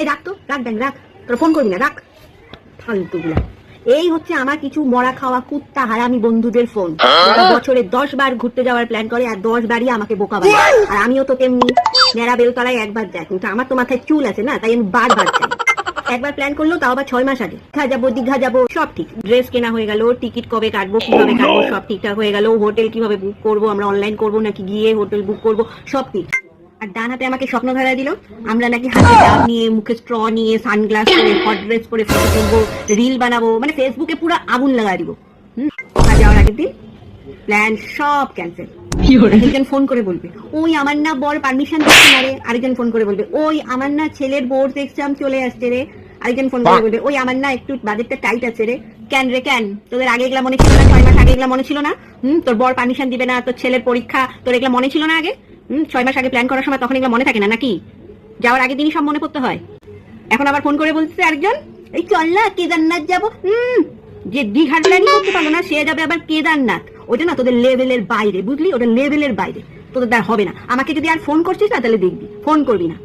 এই রাখ তো, রাখ ব্যাং রাখ, তোর ফোন করবি না, রাখ ফালতুগুলা। এই হচ্ছে আমার কিছু মরা খাওয়া কুত্তা হারামি বন্ধুদের ফোন। বছরে 10 বার ঘুরতে যাওয়ার প্ল্যান করে আর 10 বারই আমাকে বোকা বানায়। আর আমিও তো তেমনি, নেড়া বেলতলায় একবার যাই, কিন্তু আমার তো মাথায় চুল আছে না, তাই আমি বারবার যাই। একবার প্ল্যান করলো তাও আবার 6 মাস আগে। দীঘা যাবো সব ঠিক, ড্রেস কেনা হয়ে গেল, টিকিট কবে কাটবো, কিভাবে কাটবো সব ঠিকঠাক হয়ে গেল, হোটেল কিভাবে বুক করবো, আমরা অনলাইন করবো নাকি গিয়ে হোটেল বুক করবো সব ঠিক। আর ডান হাতে আমাকে স্বপ্ন ধরা দিল আমরা নাকি হাতে ডাব নিয়ে, মুখে স্ট্র নিয়ে, সানগ্লাস পরে, হট ড্রেস পরে ফটো তুলবো, রিল বানাবো, মানে ফেসবুকে পুরো আগুন লাগাই দিব। আর যাওয়ার আগের দিন প্ল্যান সব ক্যান্সেল। একজন ফোন করে বলবে ওই আমার না বর পারমিশন দিচ্ছে না রে, আরেকজন ফোন করে বলবে ওই আমার না ছেলের বোর্ড এক্সাম চলে আসছে রে, আরেকজন ফোন করে বলবে ওই আমার না একটু বাজেটটা টাইট আছে রে। কেন রে কেন, তোদের আগে এগুলা মনে ছিল না? 6 মাস আগে এগুলা মনে ছিল না? তোর বর পারমিশন দিবে না, তোর ছেলের পরীক্ষা, তোর এগুলা মনে ছিল না আগে? 6 মাস আগে প্ল্যান করার সময় তখন এগুলো মনে থাকে না নাকি? যাওয়ার আগের দিনই সব মনে করতে হয়। এখন আবার ফোন করে বলছে আরেকজন এই চল না কেদারনাথ যাবো। যে দীঘার প্ল্যানই করতে পারলো না সে যাবে আবার কেদারনাথ। ওটা না তোদের লেভেলের বাইরে, বুঝলি? ওটা লেভেলের বাইরে, তোদের দ্বারা হবে না। আমাকে যদি আর ফোন করছিস না তাহলে দেখবি, ফোন করবি না।